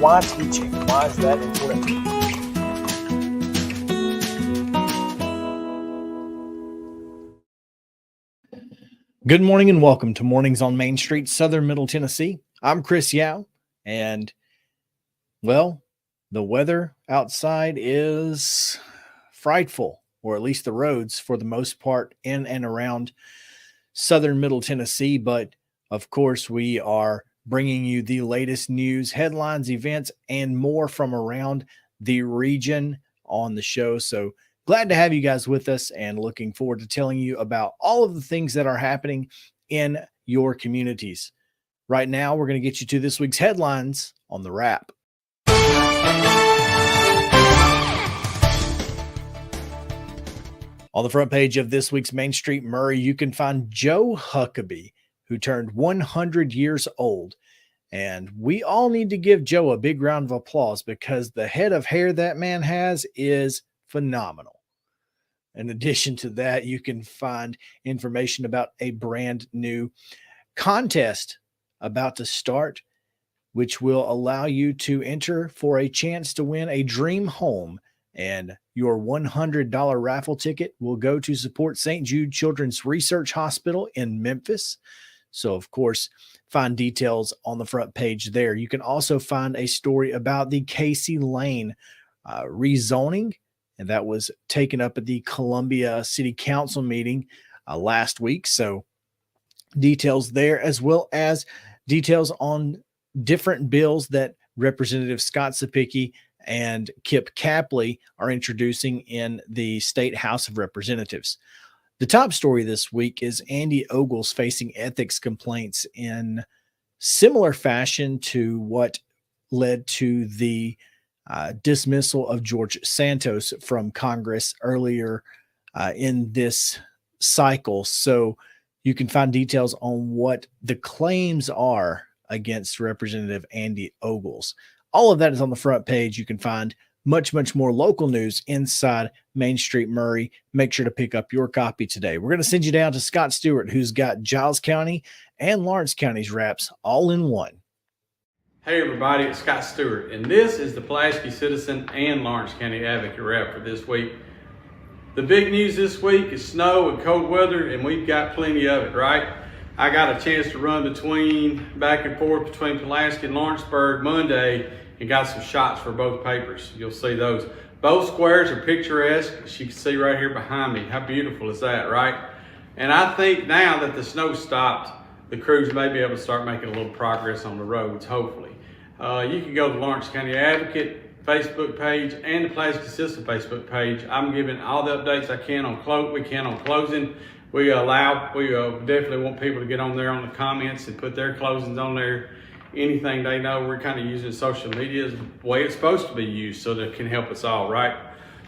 why teaching? Why is that important? Good morning and welcome to Mornings on Main Street, Southern Middle Tennessee. I'm Chris Yao, and well, the weather outside is frightful, or at least the roads for the most part in and around Southern Middle Tennessee. But of course, we are bringing you the latest news, headlines, events, and more from around the region on the show. So glad to have you guys with us and looking forward to telling you about all of the things that are happening in your communities. Right now, we're going to get you to this week's headlines on the Wrap. On the front page of this week's Main Street Maury, you can find Joe Huckabee, who turned 100 years old. And we all need to give Joe a big round of applause because the head of hair that man has is phenomenal. In addition to that, you can find information about a brand new contest about to start, which will allow you to enter for a chance to win a dream home. And your $100 raffle ticket will go to support St. Jude Children's Research Hospital in Memphis. So, of course, find details on the front page there. You can also find a story about the Casey Lane rezoning, and that was taken up at the Columbia City Council meeting last week. So details there, as well as details on different bills that Representative Scott Sapicki and Kip Capley are introducing in the State House of Representatives. The top story this week is Andy Ogles facing ethics complaints in similar fashion to what led to the dismissal of George Santos from Congress earlier in this cycle. So you can find details on what the claims are against Representative Andy Ogles. All of that is on the front page. You can find much, much more local news inside Main Street Maury. Make sure to pick up your copy today. We're going to send you down to Scott Stewart, who's got Giles County and Lawrence County's wraps all in one. Hey everybody, it's Scott Stewart, and this is the Pulaski Citizen and Lawrence County Advocate Wrap for this week. The big news this week is snow and cold weather, and we've got plenty of it, right? I got a chance to run back and forth between Pulaski and Lawrenceburg Monday and got some shots for both papers. You'll see those. Both squares are picturesque, as you can see right here behind me. How beautiful is that, right? And I think now that the snow stopped, the crews may be able to start making a little progress on the roads, hopefully. You can go to the Lawrence County Advocate Facebook page and the Pulaski Citizen Facebook page. I'm giving all the updates I can on closing. We definitely want people to get on there on the comments and put their closings on there. Anything they know, we're kind of using social media as the way it's supposed to be used so that it can help us all, right?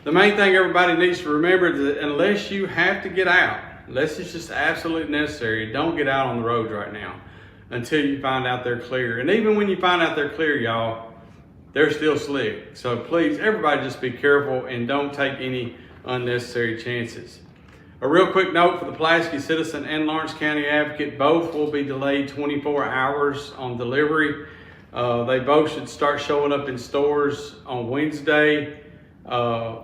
The main thing everybody needs to remember is that unless you have to get out, unless it's just absolutely necessary, don't get out on the roads right now until you find out they're clear. And even when you find out they're clear, y'all, they're still slick. So please, everybody just be careful and don't take any unnecessary chances. A real quick note for the Pulaski Citizen and Lawrence County Advocate, both will be delayed 24 hours on delivery. They both should start showing up in stores on Wednesday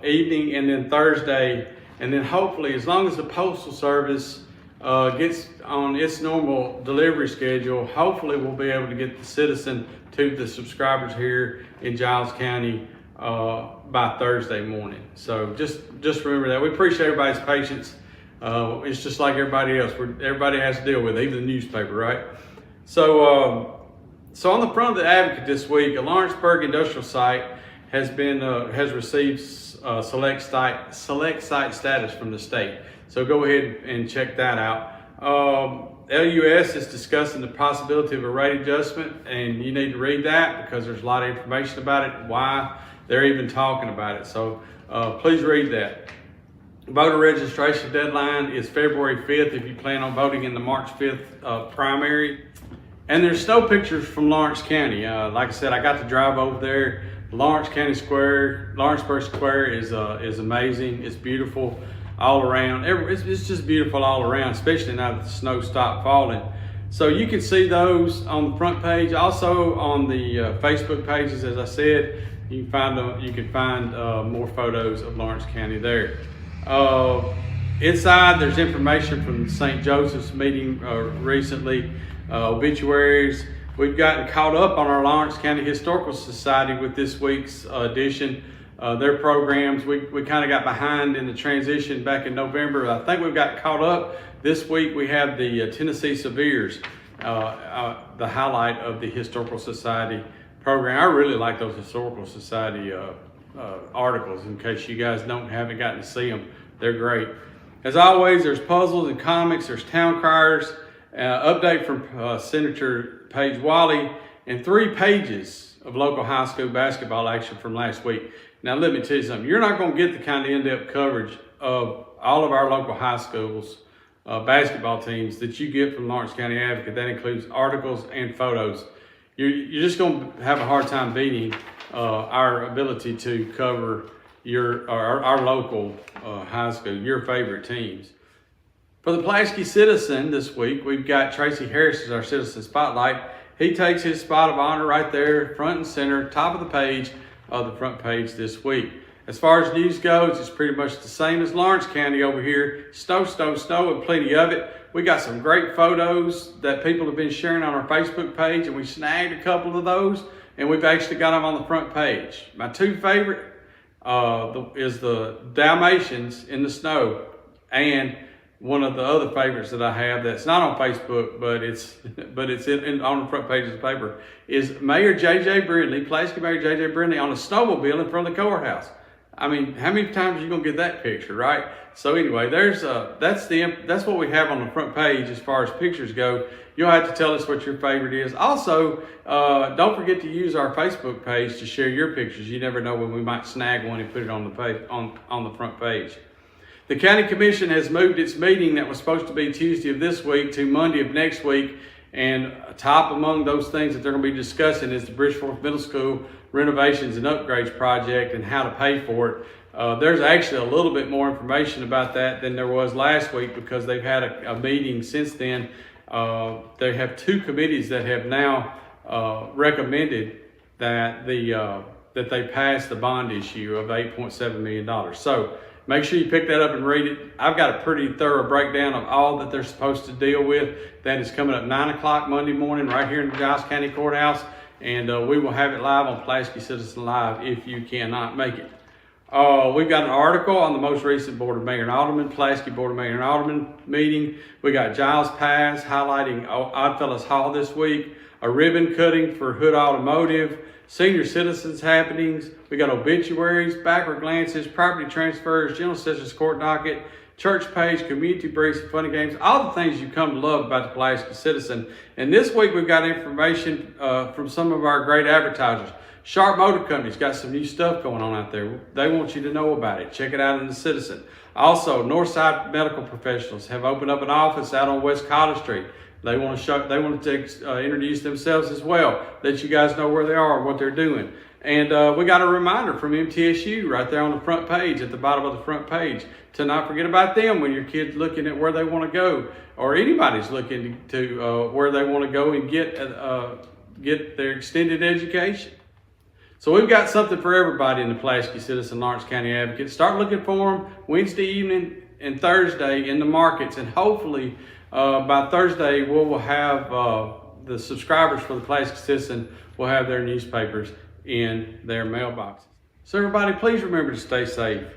evening and then Thursday. And then hopefully, as long as the Postal Service gets on its normal delivery schedule, hopefully we'll be able to get the Citizen to the subscribers here in Giles County by Thursday morning. So just remember that. We appreciate everybody's patience. It's just like everybody else. Everybody has to deal with it, even the newspaper, right? So on the front of the Advocate this week, a Lawrenceburg industrial site has received select site status from the state. So go ahead and check that out. LUS is discussing the possibility of a rate adjustment, and you need to read that because there's a lot of information about it, why they're even talking about it. So please read that. Voter registration deadline is February 5th if you plan on voting in the March 5th primary. And there's snow pictures from Lawrence County. Like I said, I got to drive over there. Lawrenceburg Square is amazing. It's beautiful all around. It's just beautiful all around, especially now that the snow stopped falling. So you can see those on the front page. Also on the Facebook pages, as I said, you can find more photos of Lawrence County there. Inside, there's information from the St. Joseph's meeting recently, obituaries. We've gotten caught up on our Lawrence County Historical Society with this week's edition. Their programs, we kind of got behind in the transition back in November. I think we've got caught up. This week we have the Tennessee Severes, the highlight of the Historical Society program. I really like those Historical Society articles, in case you guys haven't gotten to see them. They're great. As always, there's puzzles and comics, there's town criers, update from Senator Paige Wally, and 3 pages of local high school basketball action from last week. Now let me tell you something, you're not going to get the kind of in-depth coverage of all of our local high schools basketball teams that you get from Lawrence County Advocate. That includes articles and photos. You're just going to have a hard time beating our ability to cover our local high school, your favorite teams. For the Pulaski Citizen this week, we've got Tracy Harris as our Citizen Spotlight. He takes his spot of honor right there, front and center, top of the page of the front page this week. As far as news goes, it's pretty much the same as Lawrence County over here. Snow, and plenty of it. We got some great photos that people have been sharing on our Facebook page, and we snagged a couple of those, and we've actually got them on the front page. My 2 favorite is the Dalmatians in the snow, and one of the other favorites that I have that's not on Facebook, but it's on the front page of the paper, is Mayor J.J. Brindley, Pulaski Mayor J.J. Brindley on a snowmobile in front of the courthouse. I mean, how many times are you gonna get that picture, right? So anyway, that's what we have on the front page as far as pictures go. You'll have to tell us what your favorite is. Also, don't forget to use our Facebook page to share your pictures. You never know when we might snag one and put it on the page, on the front page. The County Commission has moved its meeting that was supposed to be Tuesday of this week to Monday of next week. And top among those things that they're going to be discussing is the Bridgeforth Middle School renovations and upgrades project and how to pay for it. There's actually a little bit more information about that than there was last week, because they've had a meeting since then. They have 2 committees that have now recommended that they pass the bond issue of $8.7 million. So make sure you pick that up and read it. I've got a pretty thorough breakdown of all that they're supposed to deal with. That is coming up 9 o'clock Monday morning right here in the Giles County Courthouse. And we will have it live on Pulaski Citizen Live if you cannot make it. We've got an article on the most recent Board of Mayor and Alderman, Pulaski Board of Mayor and Alderman meeting. We got Giles Pass highlighting Oddfellows Hall this week, a ribbon cutting for Hood Automotive, senior citizens happenings. We got obituaries, backward glances, property transfers, general sessions court docket, church page, community briefs, funny games, all the things you come to love about the Pulaski Citizen. And this week we've got information from some of our great advertisers. Sharp Motor Company's got some new stuff going on out there. They want you to know about it. Check it out in the Citizen. Also, Northside Medical Professionals have opened up an office out on West College Street. They want to introduce themselves as well, let you guys know where they are and what they're doing. And we got a reminder from MTSU right there on the front page, at the bottom of the front page, to not forget about them when your kid's looking at where they want to go, or anybody's looking to where they want to go and get their extended education. So we've got something for everybody in the Pulaski Citizen Lawrence County Advocate. Start looking for them Wednesday evening and Thursday in the markets, and hopefully by Thursday we'll have the subscribers for the Pulaski Citizen will have their newspapers in their mailboxes. So everybody, please remember to stay safe.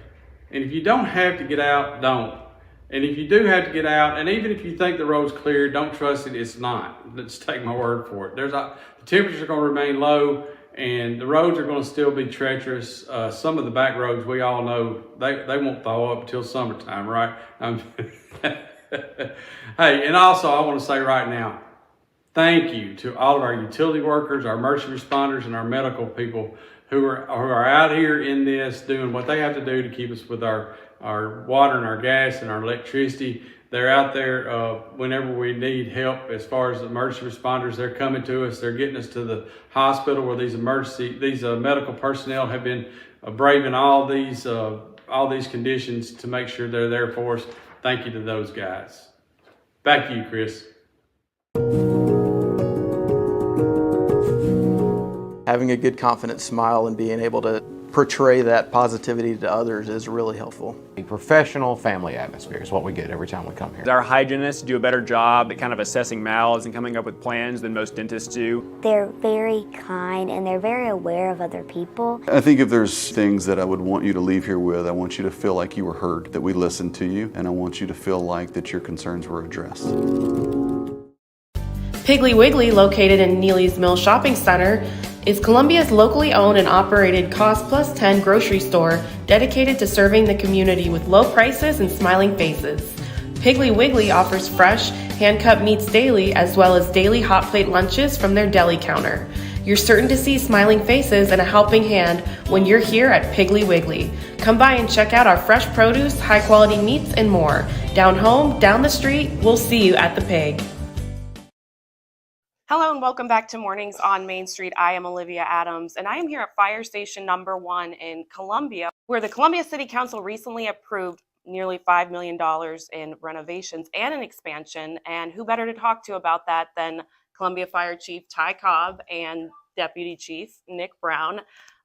And if you don't have to get out, don't. And if you do have to get out, and even if you think the road's clear, don't trust it, it's not. Just take my word for it. The temperatures are going to remain low, and the roads are going to still be treacherous. Some of the back roads, we all know, they won't thaw up until summertime, right? Hey, and also I want to say right now, thank you to all of our utility workers, our emergency responders, and our medical people who are out here in this doing what they have to do to keep us with our water and our gas and our electricity. They're out there whenever we need help. As far as emergency responders, they're coming to us. They're getting us to the hospital where these medical personnel have been braving all these conditions to make sure they're there for us. Thank you to those guys. Back to you, Chris. Having a good, confident smile and being able to portray that positivity to others is really helpful. A professional family atmosphere is what we get every time we come here. Our hygienists do a better job at kind of assessing mouths and coming up with plans than most dentists do. They're very kind and they're very aware of other people. I think if there's things that I would want you to leave here with, I want you to feel like you were heard, that we listened to you, and I want you to feel like that your concerns were addressed. Piggly Wiggly, located in Neely's Mill Shopping Center, is Columbia's locally owned and operated Cost Plus 10 grocery store dedicated to serving the community with low prices and smiling faces. Piggly Wiggly offers fresh, hand-cut meats daily as well as daily hot plate lunches from their deli counter. You're certain to see smiling faces and a helping hand when you're here at Piggly Wiggly. Come by and check out our fresh produce, high-quality meats, and more. Down home, down the street, we'll see you at the Pig. Hello and welcome back to Mornings on Main Street. I am Olivia Adams and I am here at Fire Station number 1 in Columbia, where the Columbia City Council recently approved nearly $5 million in renovations and an expansion. And who better to talk to about that than Columbia Fire Chief Ty Cobb and Deputy Chief Nick Brown.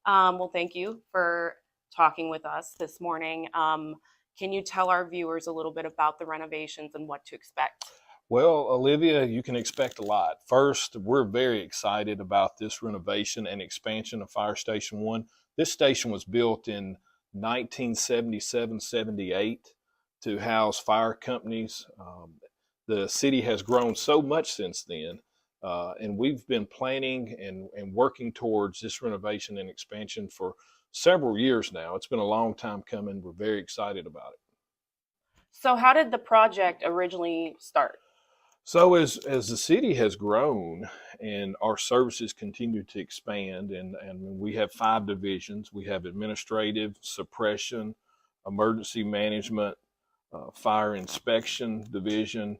Well, thank you for talking with us this morning. Can you tell our viewers a little bit about the renovations and what to expect? Well, Olivia, you can expect a lot. First, we're very excited about this renovation and expansion of Fire Station 1. This station was built in 1977-78 to house fire companies. The city has grown so much since then, and we've been planning and working towards this renovation and expansion for several years now. It's been a long time coming. We're very excited about it. So how did the project originally start? So as the city has grown and our services continue to expand, and we have 5 divisions. We have administrative, suppression, emergency management, fire inspection division,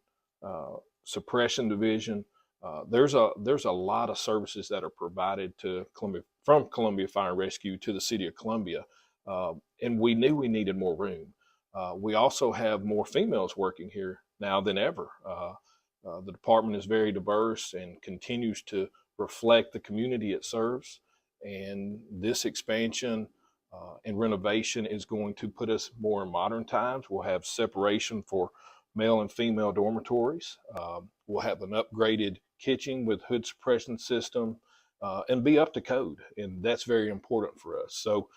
suppression division. There's a lot of services that are provided to Columbia, from Columbia Fire and Rescue to the city of Columbia, and we knew we needed more room. We also have more females working here now than ever. The department is very diverse and continues to reflect the community it serves. And this expansion and renovation is going to put us more in modern times. We'll have separation for male and female dormitories. We'll have an upgraded kitchen with hood suppression system and be up to code. And that's very important for us. So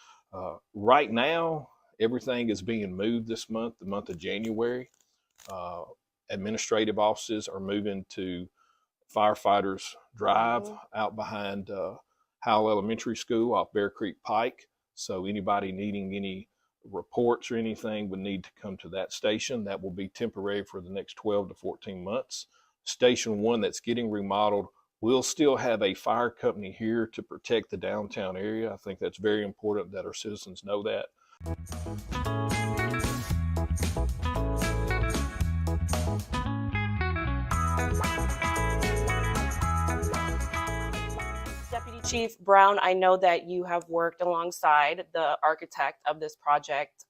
right now, everything is being moved this month, the month of January. Administrative offices are moving to Firefighters Drive out behind Howell Elementary School off Bear Creek Pike. So anybody needing any reports or anything would need to come to that station. That will be temporary for the next 12 to 14 months. Station 1 that's getting remodeled will still have a fire company here to protect the downtown area. I think that's very important that our citizens know that. Deputy Chief Brown, I know that you have worked alongside the architect of this project,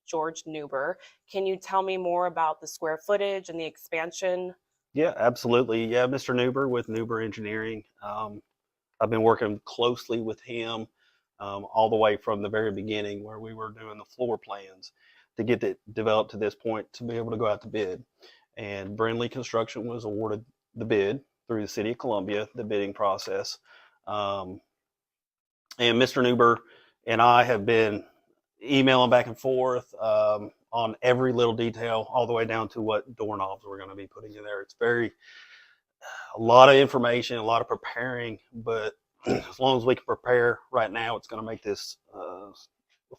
George Neuber. Can you tell me more about the square footage and the expansion? Yeah, absolutely. Yeah, Mr. Neuber with Neuber Engineering. I've been working closely with him all the way from the very beginning where we were doing the floor plans to get it developed to this point to be able to go out to bid. And Brindley Construction was awarded the bid through the City of Columbia, the bidding process. And Mr. Neuber and I have been emailing back and forth on every little detail, all the way down to what doorknobs we're going to be putting in there. It's a lot of information, a lot of preparing, but as long as we can prepare right now, it's going to make this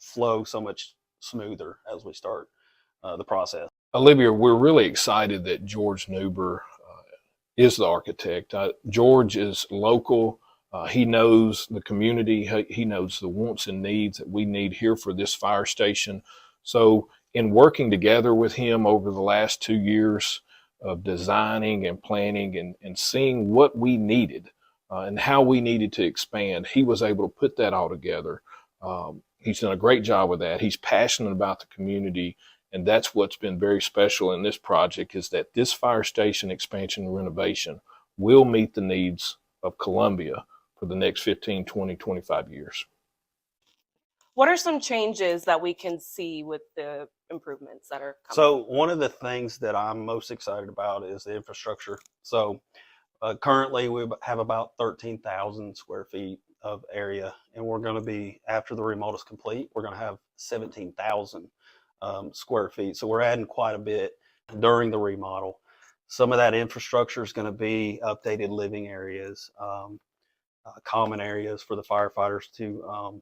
flow so much smoother as we start the process. Olivia, we're really excited that George Neuber is the architect. George is local. He knows the community. He knows the wants and needs that we need here for this fire station. So in working together with him over the last 2 years of designing and planning and seeing what we needed and how we needed to expand, he was able to put that all together. He's done a great job with that. He's passionate about the community And that's what's been very special in this project, is that this fire station expansion and renovation will meet the needs of Columbia for the next 15, 20, 25 years. What are some changes that we can see with the improvements that are coming? So one of the things that I'm most excited about is the infrastructure. So currently we have about 13,000 square feet of area, and we're going to be, after the remodel is complete, we're going to have 17,000 square feet. So we're adding quite a bit during the remodel. Some of that infrastructure is going to be updated living areas, common areas for the firefighters to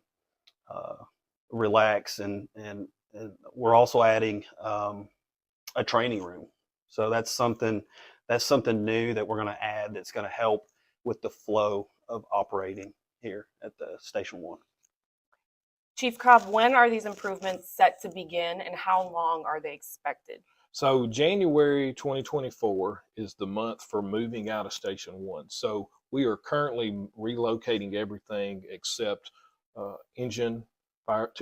relax, and we're also adding a training room. So that's something new that we're going to add that's going to help with the flow of operating here at the Station 1. Chief Cobb, when are these improvements set to begin, and how long are they expected? So January 2024 is the month for moving out of Station 1. So we are currently relocating everything except two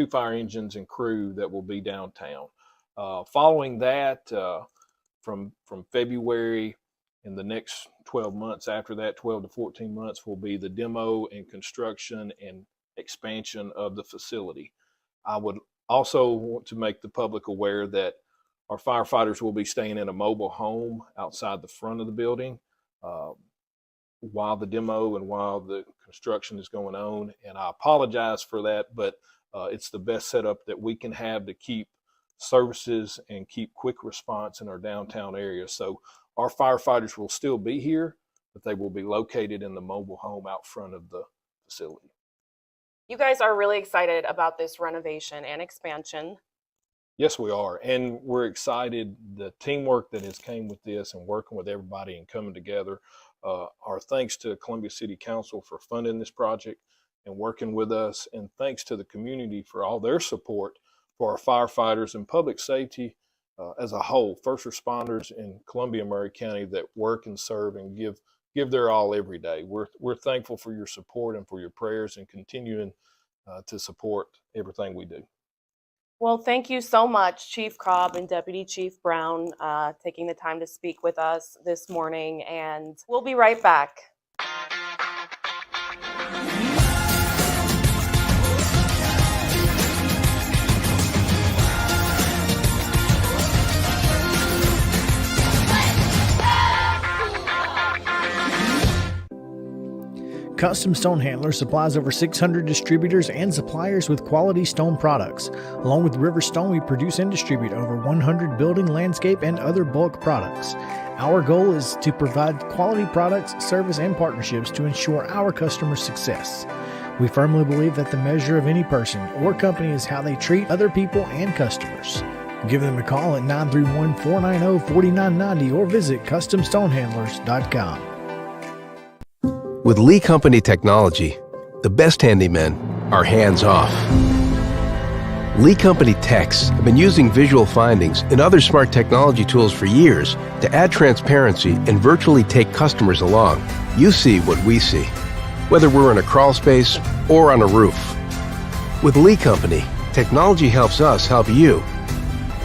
fire engines and crew that will be downtown. Following that, from February, in the next 12 months after that, 12 to 14 months, will be the demo and construction and expansion of the facility. I would also want to make the public aware that our firefighters will be staying in a mobile home outside the front of the building while the demo and while the construction is going on. And I apologize for that, but it's the best setup that we can have to keep services and keep quick response in our downtown area. So our firefighters will still be here, but they will be located in the mobile home out front of the facility. You guys are really excited about this renovation and expansion. Yes, we are. And we're excited. The teamwork that has came with this and working with everybody and coming together, our thanks to Columbia City Council for funding this project and working with us, and thanks to the community for all their support for our firefighters and public safety as a whole, first responders in Columbia Maury County that work and serve and give their all every day. We're thankful for your support and for your prayers, and continuing to support everything we do. Well, thank you so much, Chief Cobb and Deputy Chief Brown, taking the time to speak with us this morning, and we'll be right back. Custom Stone Handler supplies over 600 distributors and suppliers with quality stone products. Along with River Stone, we produce and distribute over 100 building, landscape, and other bulk products. Our goal is to provide quality products, service, and partnerships to ensure our customers' success. We firmly believe that the measure of any person or company is how they treat other people and customers. Give them a call at 931-490-4990 or visit CustomStonehandlers.com. With Lee Company technology, the best handymen are hands-off. Lee Company techs have been using visual findings and other smart technology tools for years to add transparency and virtually take customers along. You see what we see, whether we're in a crawl space or on a roof. With Lee Company, technology helps us help you,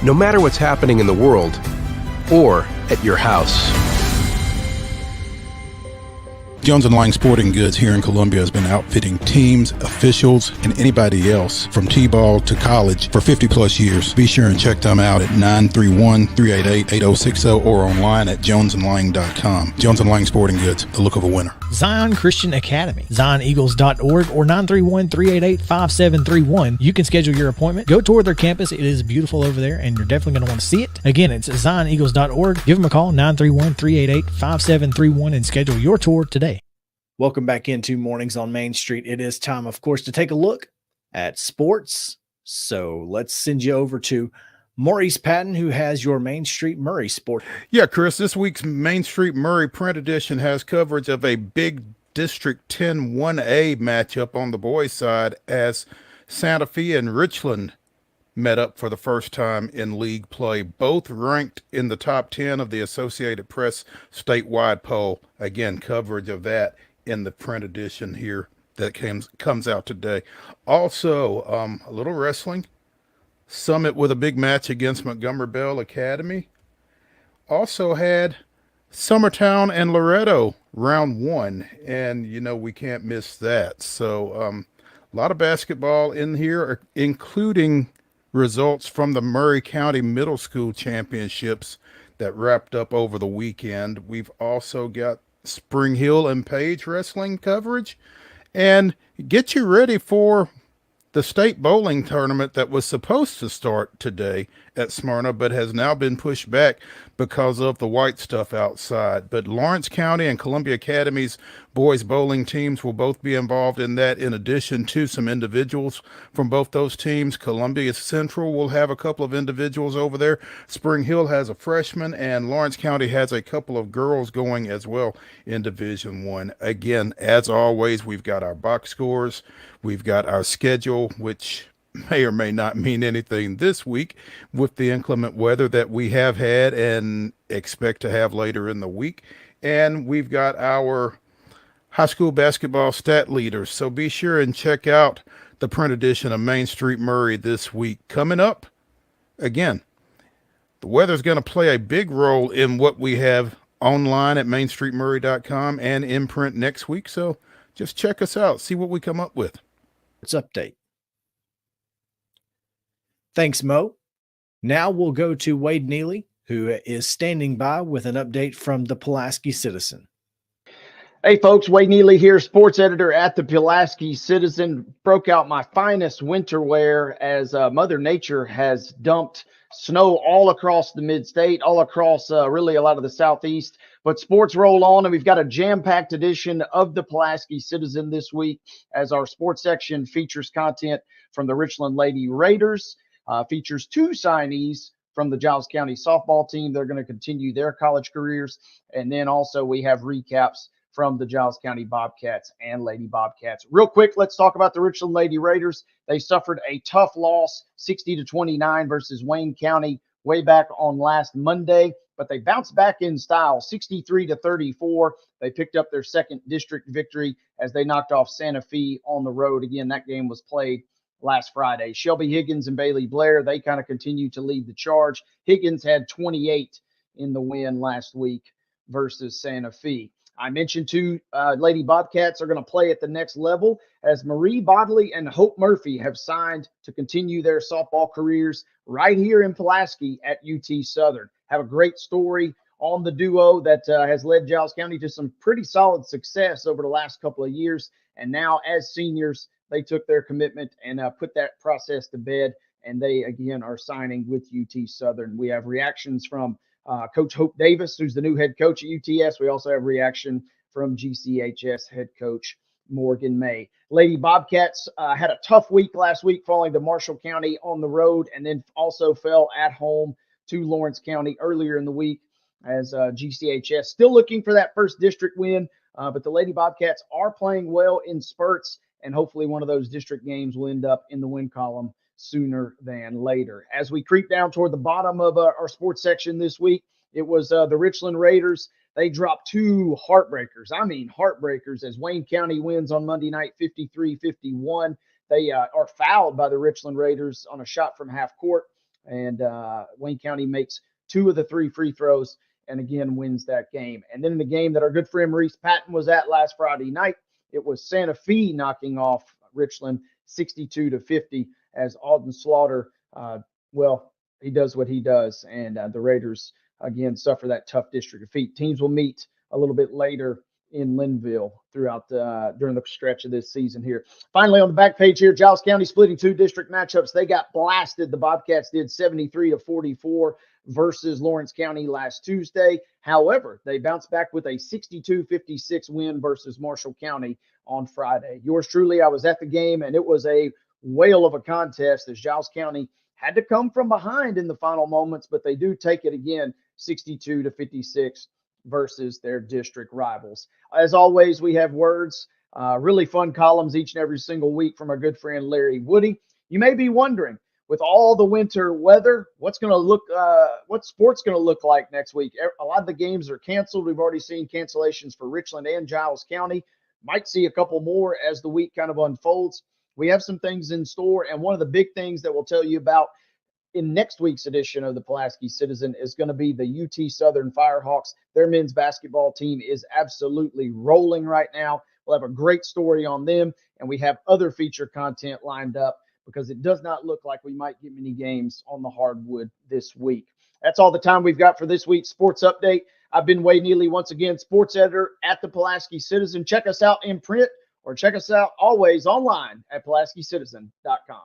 no matter what's happening in the world or at your house. Jones & Lang Sporting Goods here in Columbia has been outfitting teams, officials, and anybody else from T-ball to college for 50 plus years. Be sure and check them out at 931-388-8060 or online at jonesandlang.com. Jones & Lang Sporting Goods, the look of a winner. Zion Christian Academy, zioneagles.org or 931-388-5731. You can schedule your appointment. Go tour their campus. It is beautiful over there, and you're definitely going to want to see it. Again, it's zioneagles.org. Give them a call, 931-388-5731, and schedule your tour today. Welcome back into Mornings on Main Street. It is time, of course, to take a look at sports. So let's send you over to Maurice Patton, who has your Main Street Maury sport. Yeah, Chris, this week's Main Street Maury print edition has coverage of a big District 10 1A matchup on the boys' side as Santa Fe and Richland met up for the first time in league play, both ranked in the top 10 of the Associated Press statewide poll. Again, coverage of that in the print edition here that comes out today. Also, a little wrestling. Summit with a big match against Montgomery Bell Academy. Also had Summertown and Loretto round 1, and we can't miss that. So a lot of basketball in here, including results from the Maury County Middle School Championships that wrapped up over the weekend. We've also got Spring Hill and Page wrestling coverage, and get you ready for the state bowling tournament that was supposed to start today at Smyrna, but has now been pushed back because of the white stuff outside. But Lawrence County and Columbia Academy's boys bowling teams will both be involved in that, in addition to some individuals from both those teams. Columbia Central will have a couple of individuals over there. Spring Hill has a freshman, and Lawrence County has a couple of girls going as well in Division 1. Again, as always, we've got our box scores. We've got our schedule, which may or may not mean anything this week with the inclement weather that we have had and expect to have later in the week. And we've got our high school basketball stat leaders. So be sure and check out the print edition of Main Street Maury this week. Coming up, again, the weather's going to play a big role in what we have online at mainstreetmaury.com and in print next week. So just check us out, see what we come up with. Update. Thanks, Mo. Now we'll go to Wade Neely, who is standing by with an update from the Pulaski Citizen. Hey folks, Wade Neely here, sports editor at the Pulaski Citizen. Broke out my finest winter wear as Mother Nature has dumped snow all across the mid-state, all across really a lot of the southeast. But sports roll on, and we've got a jam-packed edition of the Pulaski Citizen this week as our sports section features content from the Richland Lady Raiders, features 2 signees from the Giles County softball team. They're going to continue their college careers. And then also we have recaps from the Giles County Bobcats and Lady Bobcats. Real quick, let's talk about the Richland Lady Raiders. They suffered a tough loss, 60-29 versus Wayne County way back on last Monday, but they bounced back in style, 63-34. They picked up their second district victory as they knocked off Santa Fe on the road. Again, that game was played last Friday. Shelby Higgins and Bailey Blair, they kind of continue to lead the charge. Higgins had 28 in the win last week versus Santa Fe. I mentioned 2 Lady Bobcats are going to play at the next level as Marie Bodley and Hope Murphy have signed to continue their softball careers right here in Pulaski at UT Southern. Have a great story on the duo that has led Giles County to some pretty solid success over the last couple of years. And now as seniors, they took their commitment and put that process to bed. And they, again, are signing with UT Southern. We have reactions from Coach Hope Davis, who's the new head coach at UTS. We also have reaction from GCHS head coach Morgan May. Lady Bobcats had a tough week last week, falling to Marshall County on the road, and then also fell at home to Lawrence County earlier in the week as GCHS still looking for that first district win. But the Lady Bobcats are playing well in spurts, and hopefully one of those district games will end up in the win column sooner than later. As we creep down toward the bottom of our sports section this week, it was the Richland Raiders. They dropped 2 heartbreakers. I mean heartbreakers, as Wayne County wins on Monday night 53-51. They are fouled by the Richland Raiders on a shot from half court, and Wayne County makes 2 of the 3 free throws and again wins that game. And then in the game that our good friend Maurice Patton was at last Friday night, it was Santa Fe knocking off Richland 62-50 as Alden Slaughter, he does what he does, and the Raiders again suffer that tough district defeat. Teams will meet a little bit later in Linville throughout during the stretch of this season here. Finally, on the back page here, Giles County splitting 2 district matchups. They got blasted. The Bobcats did 73-44 versus Lawrence County last Tuesday. However, they bounced back with a 62-56 win versus Marshall County on Friday. Yours truly, I was at the game, and it was a whale of a contest as Giles County had to come from behind in the final moments, but they do take it again, 62-56 versus their district rivals. As always, we have words, really fun columns each and every single week from our good friend Larry Woody. You may be wondering, with all the winter weather, what sport's going to look like next week? A lot of the games are canceled. We've already seen cancellations for Richland and Giles County. Might see a couple more as the week kind of unfolds. We have some things in store, and one of the big things that we'll tell you about in next week's edition of the Pulaski Citizen is going to be the UT Southern Firehawks. Their men's basketball team is absolutely rolling right now. We'll have a great story on them, and we have other feature content lined up because it does not look like we might get many games on the hardwood this week. That's all the time we've got for this week's sports update. I've been Wade Neely, once again, sports editor at the Pulaski Citizen. Check us out in print or check us out always online at PulaskiCitizen.com.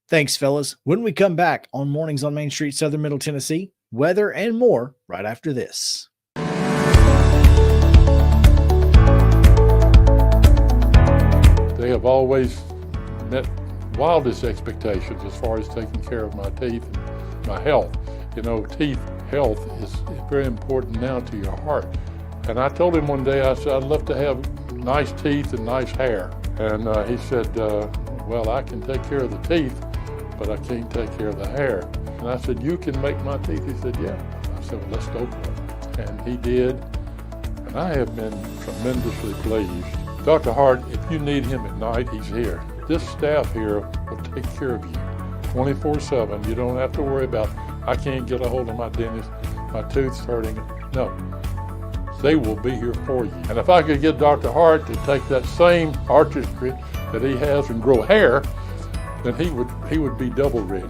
Thanks, fellas. When we come back on Mornings on Main Street, Southern Middle Tennessee, weather and more right after this. They have always met wildest expectations as far as taking care of my teeth and my health. You know, teeth health is very important now to your heart. And I told him one day, I said, I'd love to have nice teeth and nice hair. And he said, well, I can take care of the teeth, but I can't take care of the hair. And I said, you can make my teeth? He said, yeah. I said, well, let's go for it. And he did. And I have been tremendously pleased. Dr. Hart, if you need him at night, he's here. This staff here will take care of you 24/7. You don't have to worry about, I can't get a hold of my dentist, my tooth's hurting. No, they will be here for you. And if I could get Dr. Hart to take that same artistry that he has and grow hair, then he would be double rich.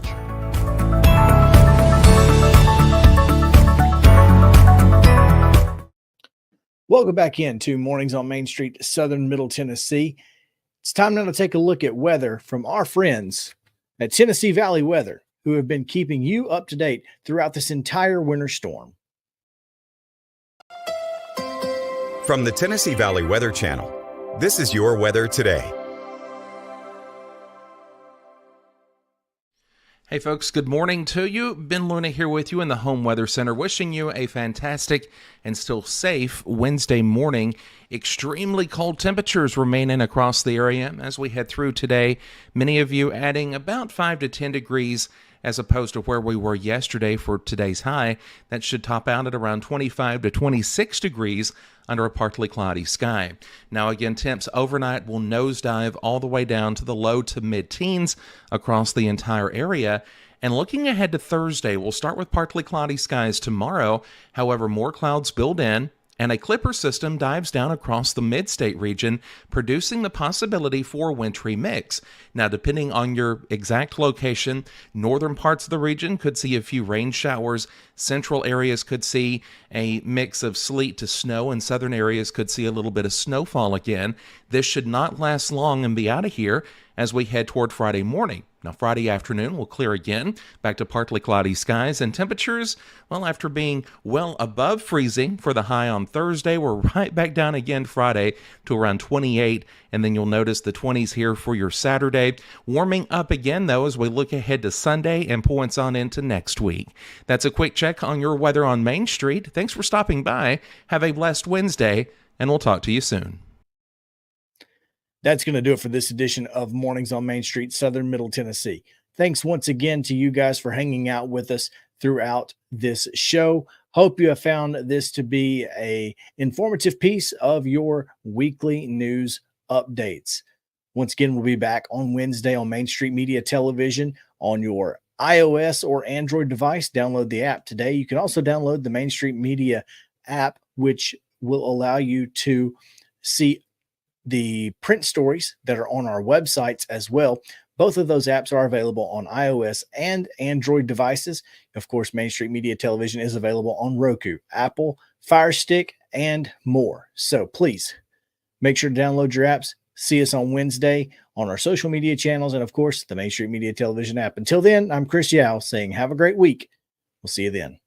Welcome back into Mornings on Main Street, Southern Middle Tennessee. It's time now to take a look at weather from our friends at Tennessee Valley Weather, who have been keeping you up to date throughout this entire winter storm. From the Tennessee Valley Weather Channel, this is your weather today. Hey folks, good morning to you. Ben Luna here with you in the Home Weather Center, wishing you a fantastic and still safe Wednesday morning. Extremely cold temperatures remaining across the area as we head through today. Many of you adding about 5 to 10 degrees as opposed to where we were yesterday for today's high. That should top out at around 25 to 26 degrees under a partly cloudy sky. Now again, temps overnight will nosedive all the way down to the low to mid-teens across the entire area. And looking ahead to Thursday, we'll start with partly cloudy skies tomorrow. However, more clouds build in, and a clipper system dives down across the mid-state region, producing the possibility for a wintry mix. Now, depending on your exact location, northern parts of the region could see a few rain showers. Central areas could see a mix of sleet to snow, and southern areas could see a little bit of snowfall again. This should not last long and be out of here as we head toward Friday morning. Now, Friday afternoon will clear again, back to partly cloudy skies, and temperatures, well, after being well above freezing for the high on Thursday, we're right back down again Friday to around 28, and then you'll notice the 20s here for your Saturday. Warming up again, though, as we look ahead to Sunday and points on into next week. That's a quick check on your weather on Main Street. Thanks for stopping by. Have a blessed Wednesday, and we'll talk to you soon. That's going to do it for this edition of Mornings on Main Street, Southern Middle Tennessee. Thanks once again to you guys for hanging out with us throughout this show. Hope you have found this to be an informative piece of your weekly news updates. Once again, we'll be back on Wednesday on Main Street Media Television on your iOS or Android device. Download the app today. You can also download the Main Street Media app, which will allow you to see the print stories that are on our websites as well. Both of those apps are available on iOS and Android devices. Of course, Main Street Media Television is available on Roku, Apple, Fire Stick, and more. So please make sure to download your apps. See us on Wednesday on our social media channels and, of course, the Main Street Media Television app. Until then, I'm Chris Yao saying have a great week. We'll see you then.